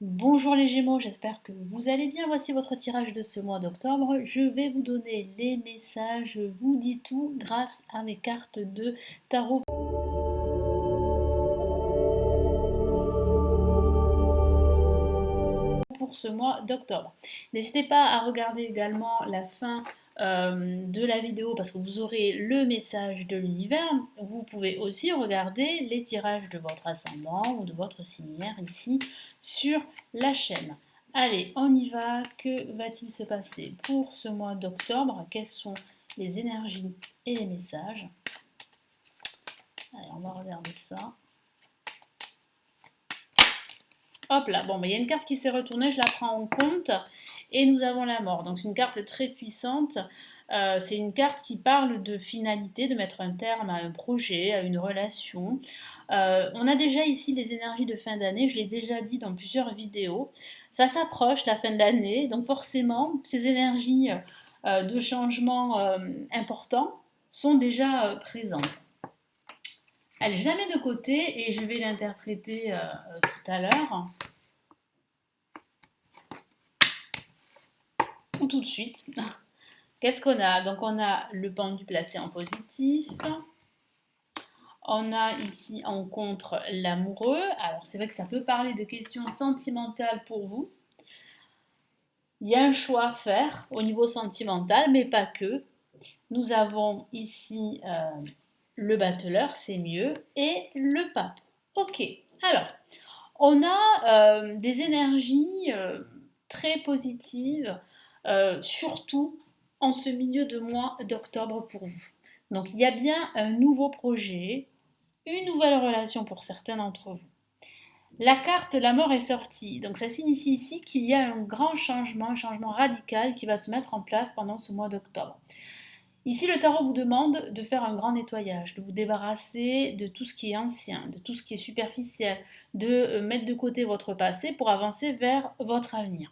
Bonjour les Gémeaux, j'espère que vous allez bien. Voici votre tirage de ce mois d'octobre. Je vais vous donner les messages, je vous dis tout grâce à mes cartes de tarot pour ce mois d'octobre. N'hésitez pas à regarder également la fin de la vidéo parce que vous aurez le message de l'univers. Vous pouvez aussi regarder les tirages de votre ascendant ou de votre signaire ici sur la chaîne. Allez, on y va. Que va-t-il se passer pour ce mois d'octobre? Quelles sont les énergies et les messages? Allez, on va regarder ça. Hop là, bon, il y a une carte qui s'est retournée, je la prends en compte. Et nous avons la mort. Donc, c'est une carte très puissante. C'est une carte qui parle de finalité, de mettre un terme à un projet, à une relation. On a déjà ici les énergies de fin d'année, je l'ai déjà dit dans plusieurs vidéos. Ça s'approche, la fin de l'année. Donc, forcément, ces énergies de changement importants sont déjà présentes. Allez, je la mets de côté et je vais l'interpréter tout à l'heure. Ou tout de suite. Qu'est-ce qu'on a? Donc on a le pendu placé en positif. On a ici en contre l'amoureux. Alors c'est vrai que ça peut parler de questions sentimentales pour vous. Il y a un choix à faire au niveau sentimental, mais pas que. Nous avons ici le battleur, c'est mieux, et le pape. Ok, alors on a des énergies très positives, surtout en ce milieu de mois d'octobre pour vous. Donc il y a bien un nouveau projet, une nouvelle relation pour certains d'entre vous. La carte la mort est sortie, donc ça signifie ici qu'il y a un changement radical qui va se mettre en place pendant ce mois d'octobre. Ici, le tarot vous demande de faire un grand nettoyage, de vous débarrasser de tout ce qui est ancien, de tout ce qui est superficiel, de mettre de côté votre passé pour avancer vers votre avenir.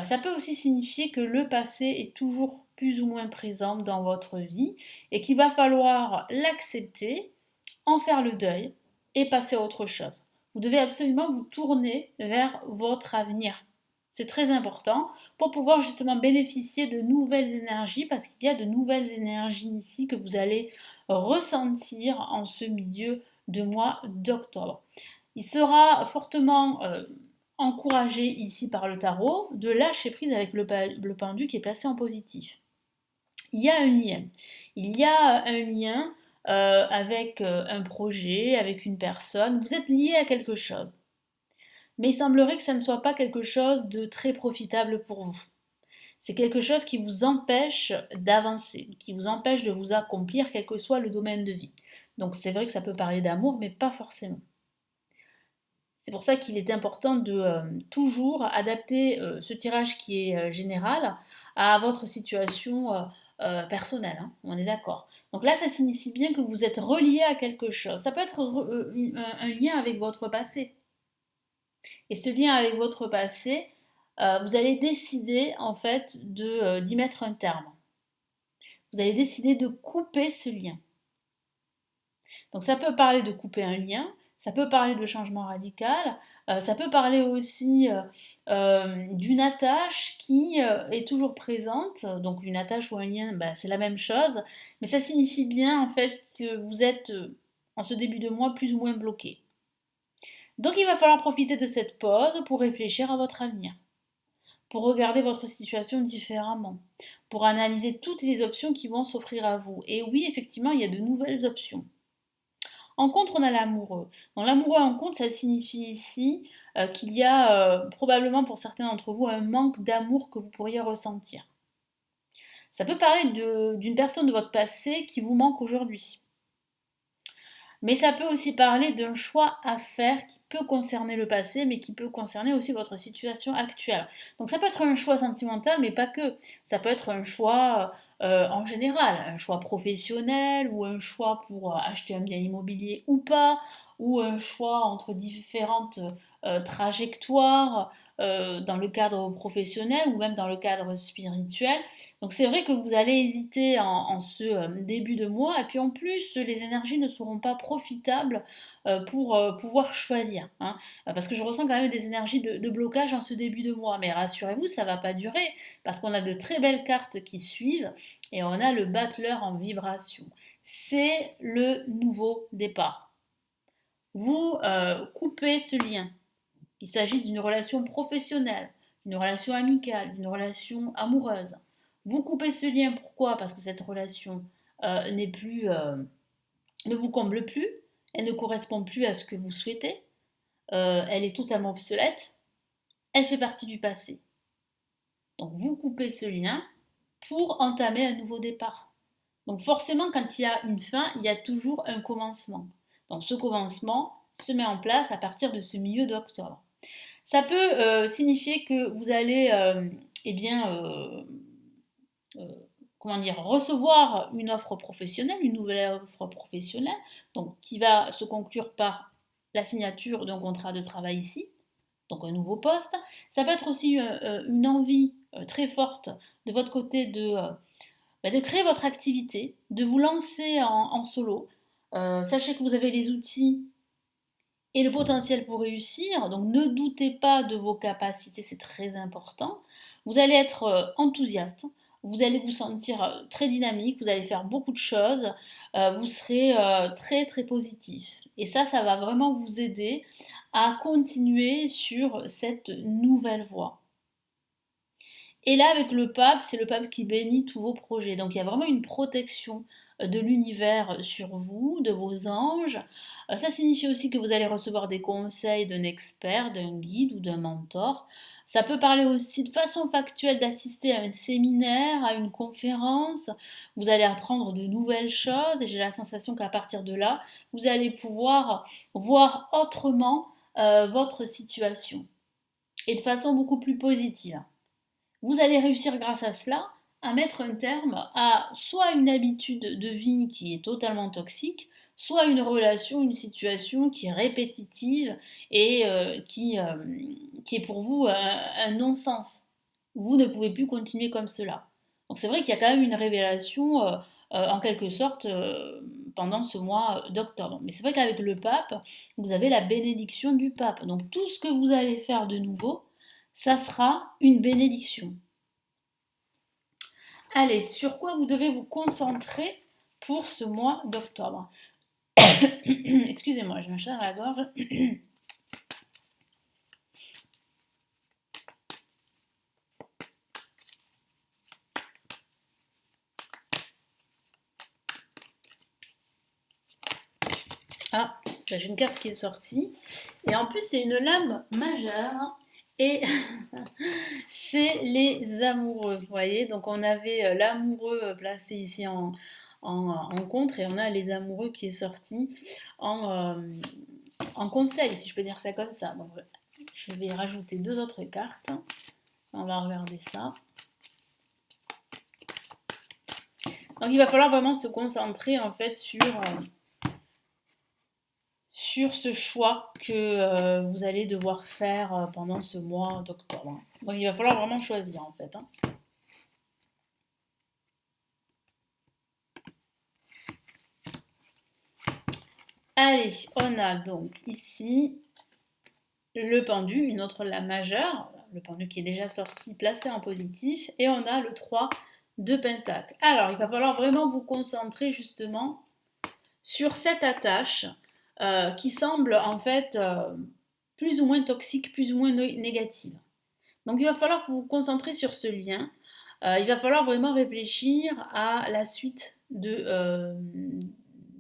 Ça peut aussi signifier que le passé est toujours plus ou moins présent dans votre vie et qu'il va falloir l'accepter, en faire le deuil et passer à autre chose. Vous devez absolument vous tourner vers votre avenir. C'est très important pour pouvoir justement bénéficier de nouvelles énergies parce qu'il y a de nouvelles énergies ici que vous allez ressentir en ce milieu de mois d'octobre. Il sera fortement encouragé ici par le tarot de lâcher prise avec le pendu qui est placé en positif. Il y a un lien. Il y a un lien avec un projet, avec une personne. Vous êtes lié à quelque chose. Mais il semblerait que ça ne soit pas quelque chose de très profitable pour vous. C'est quelque chose qui vous empêche d'avancer, qui vous empêche de vous accomplir, quel que soit le domaine de vie. Donc c'est vrai que ça peut parler d'amour, mais pas forcément. C'est pour ça qu'il est important de toujours adapter ce tirage qui est général à votre situation personnelle, hein, on est d'accord. Donc là, ça signifie bien que vous êtes relié à quelque chose. Ça peut être un lien avec votre passé. Et ce lien avec votre passé, vous allez décider en fait d'y mettre un terme. Vous allez décider de couper ce lien. Donc ça peut parler de couper un lien, ça peut parler de changement radical, ça peut parler aussi d'une attache qui est toujours présente. Donc une attache ou un lien, bah, c'est la même chose, mais ça signifie bien en fait que vous êtes en ce début de mois plus ou moins bloqué. Donc il va falloir profiter de cette pause pour réfléchir à votre avenir, pour regarder votre situation différemment, pour analyser toutes les options qui vont s'offrir à vous. Et oui, effectivement, il y a de nouvelles options. En contre, on a l'amoureux. Donc l'amoureux en contre, ça signifie ici qu'il y a probablement pour certains d'entre vous un manque d'amour que vous pourriez ressentir. Ça peut parler d'une personne de votre passé qui vous manque aujourd'hui. Mais ça peut aussi parler d'un choix à faire qui peut concerner le passé, mais qui peut concerner aussi votre situation actuelle. Donc ça peut être un choix sentimental, mais pas que. Ça peut être un choix en général, un choix professionnel, ou un choix pour acheter un bien immobilier ou pas, ou un choix entre différentes trajectoire dans le cadre professionnel ou même dans le cadre spirituel. Donc c'est vrai que vous allez hésiter en ce début de mois et puis en plus les énergies ne seront pas profitables pour pouvoir choisir, hein. Parce que je ressens quand même des énergies de blocage en ce début de mois. Mais rassurez-vous, ça ne va pas durer parce qu'on a de très belles cartes qui suivent et on a le battleur en vibration. C'est le nouveau départ. Vous coupez ce lien. Il s'agit d'une relation professionnelle, d'une relation amicale, d'une relation amoureuse. Vous coupez ce lien, pourquoi? Parce que cette relation n'est plus, ne vous comble plus, elle ne correspond plus à ce que vous souhaitez, elle est totalement obsolète, elle fait partie du passé. Donc vous coupez ce lien pour entamer un nouveau départ. Donc forcément, quand il y a une fin, il y a toujours un commencement. Donc ce commencement se met en place à partir de ce milieu d'octobre. Ça peut signifier que vous allez eh bien, comment dire, recevoir une offre professionnelle, une nouvelle offre professionnelle, donc qui va se conclure par la signature d'un contrat de travail ici, donc un nouveau poste. Ça peut être aussi une envie très forte de votre côté de créer votre activité, de vous lancer en solo. Sachez que vous avez les outils et le potentiel pour réussir, donc ne doutez pas de vos capacités, c'est très important. Vous allez être enthousiaste, vous allez vous sentir très dynamique, vous allez faire beaucoup de choses, vous serez très très positif. Et ça va vraiment vous aider à continuer sur cette nouvelle voie. Et là, avec le pape, c'est le pape qui bénit tous vos projets. Donc il y a vraiment une protection de l'univers sur vous, de vos anges. Ça signifie aussi que vous allez recevoir des conseils d'un expert, d'un guide ou d'un mentor. Ça peut parler aussi de façon factuelle d'assister à un séminaire, à une conférence. Vous allez apprendre de nouvelles choses et j'ai la sensation qu'à partir de là, vous allez pouvoir voir autrement votre situation et de façon beaucoup plus positive. Vous allez réussir grâce à cela à mettre un terme à soit une habitude de vie qui est totalement toxique, soit une relation, une situation qui est répétitive et qui est pour vous un non-sens. Vous ne pouvez plus continuer comme cela. Donc c'est vrai qu'il y a quand même une révélation en quelque sorte pendant ce mois d'octobre. Mais c'est vrai qu'avec le pape, vous avez la bénédiction du pape. Donc tout ce que vous allez faire de nouveau, ça sera une bénédiction. Allez, sur quoi vous devez vous concentrer pour ce mois d'octobre? Excusez-moi, je me cherche à la gorge. Ah, j'ai une carte qui est sortie. Et en plus, c'est une lame majeure. Et c'est les amoureux, vous voyez. Donc on avait l'amoureux placé ici en contre et on a les amoureux qui est sorti en conseil, si je peux dire ça comme ça. Donc je vais rajouter deux autres cartes. On va regarder ça. Donc il va falloir vraiment se concentrer en fait sur ce choix que vous allez devoir faire pendant ce mois d'octobre. Donc il va falloir vraiment choisir en fait, hein. Allez, on a donc ici le pendu, une autre lame majeure, le pendu qui est déjà sorti, placé en positif, et on a le 3 de pentacle. Alors, il va falloir vraiment vous concentrer justement sur cette attache qui semble en fait plus ou moins toxique, plus ou moins négative. Donc, il va falloir vous concentrer sur ce lien. Il va falloir vraiment réfléchir à la suite de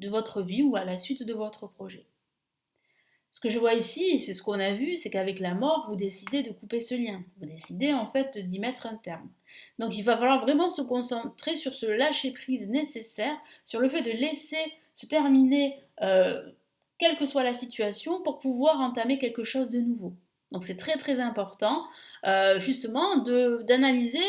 votre vie ou à la suite de votre projet. Ce que je vois ici, et c'est ce qu'on a vu, c'est qu'avec la mort, vous décidez de couper ce lien. Vous décidez en fait d'y mettre un terme. Donc il va falloir vraiment se concentrer sur ce lâcher-prise nécessaire, sur le fait de laisser se terminer quelle que soit la situation pour pouvoir entamer quelque chose de nouveau. Donc c'est très très important justement d'analyser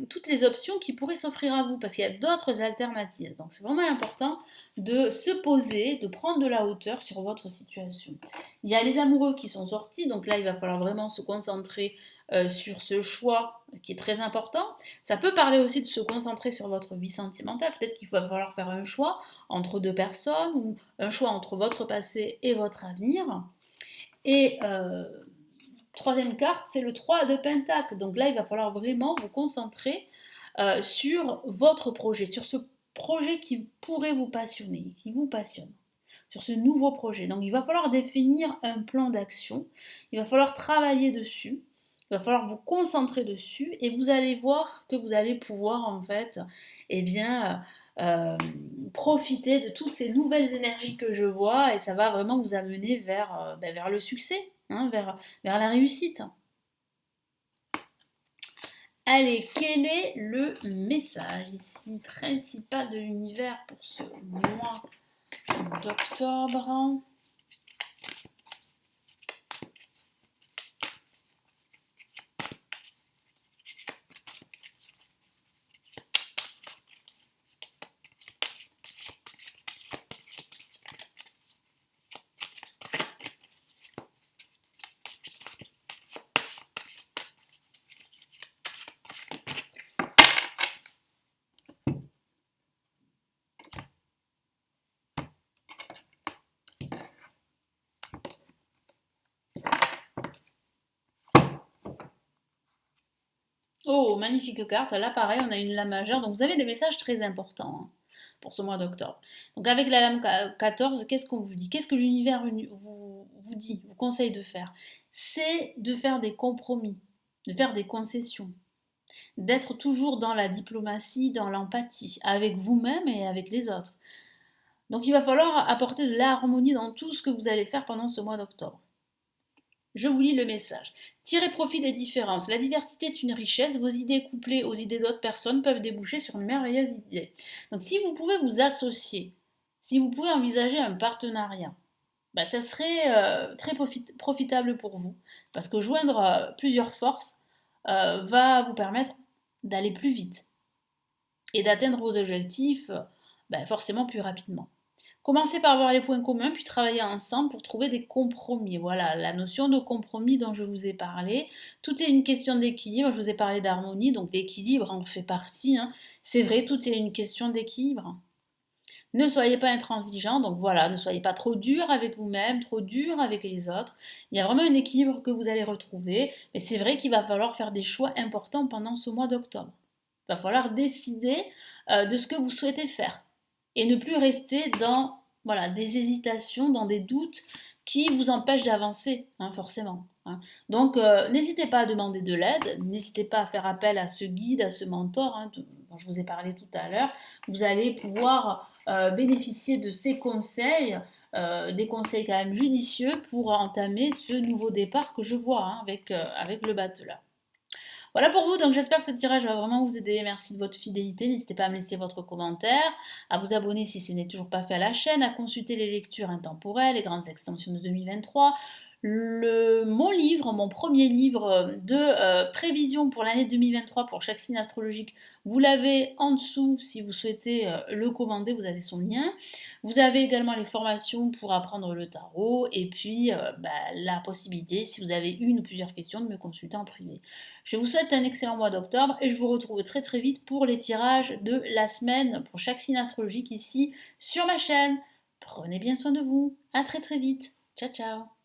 toutes les options qui pourraient s'offrir à vous parce qu'il y a d'autres alternatives. Donc c'est vraiment important de se poser, de prendre de la hauteur sur votre situation. Il y a les amoureux qui sont sortis, donc là il va falloir vraiment se concentrer sur ce choix qui est très important. Ça peut parler aussi de se concentrer sur votre vie sentimentale. Peut-être qu'il va falloir faire un choix entre deux personnes ou un choix entre votre passé et votre avenir. Et troisième carte, c'est le 3 de Pentacle. Donc là, il va falloir vraiment vous concentrer sur votre projet, sur ce projet qui pourrait vous passionner, qui vous passionne, sur ce nouveau projet. Donc il va falloir définir un plan d'action, il va falloir travailler dessus, il va falloir vous concentrer dessus et vous allez voir que vous allez pouvoir en fait, eh bien, profiter de toutes ces nouvelles énergies que je vois et ça va vraiment vous amener vers le succès, hein, vers la réussite. Allez, quel est le message ici principal de l'univers pour ce mois d'octobre? Oh, magnifique carte. Là, pareil, on a une lame majeure. Donc, vous avez des messages très importants hein, pour ce mois d'octobre. Donc, avec la lame 14, qu'est-ce qu'on vous dit? Qu'est-ce que l'univers vous dit, vous conseille de faire? C'est de faire des compromis, de faire des concessions, d'être toujours dans la diplomatie, dans l'empathie, avec vous-même et avec les autres. Donc, il va falloir apporter de l'harmonie dans tout ce que vous allez faire pendant ce mois d'octobre. Je vous lis le message. Tirez profit des différences. La diversité est une richesse. Vos idées couplées aux idées d'autres personnes peuvent déboucher sur une merveilleuse idée. Donc si vous pouvez vous associer, si vous pouvez envisager un partenariat, ça serait très profitable pour vous. Parce que joindre plusieurs forces va vous permettre d'aller plus vite et d'atteindre vos objectifs forcément plus rapidement. Commencez par voir les points communs, puis travailler ensemble pour trouver des compromis. Voilà, la notion de compromis dont je vous ai parlé. Tout est une question d'équilibre. Je vous ai parlé d'harmonie, donc l'équilibre en fait partie. Hein. C'est vrai, tout est une question d'équilibre. Ne soyez pas intransigeant, donc voilà, ne soyez pas trop dur avec vous-même, trop dur avec les autres. Il y a vraiment un équilibre que vous allez retrouver, mais c'est vrai qu'il va falloir faire des choix importants pendant ce mois d'octobre. Il va falloir décider de ce que vous souhaitez faire et ne plus rester dans des hésitations, dans des doutes qui vous empêchent d'avancer, hein, forcément. Hein. Donc, n'hésitez pas à demander de l'aide, n'hésitez pas à faire appel à ce guide, à ce mentor hein, dont je vous ai parlé tout à l'heure. Vous allez pouvoir bénéficier de ces conseils, des conseils quand même judicieux pour entamer ce nouveau départ que je vois hein, avec le battleur. Voilà pour vous, donc j'espère que ce tirage va vraiment vous aider. Merci de votre fidélité. N'hésitez pas à me laisser votre commentaire, à vous abonner si ce n'est toujours pas fait à la chaîne, à consulter les lectures intemporelles, les grandes extensions de 2023, mon livre, mon premier livre de prévision pour l'année 2023 pour chaque signe astrologique, vous l'avez en dessous si vous souhaitez le commander, vous avez son lien. Vous avez également les formations pour apprendre le tarot et puis la possibilité, si vous avez une ou plusieurs questions, de me consulter en privé. Je vous souhaite un excellent mois d'octobre et je vous retrouve très très vite pour les tirages de la semaine pour chaque signe astrologique ici sur ma chaîne. Prenez bien soin de vous, à très très vite. Ciao ciao.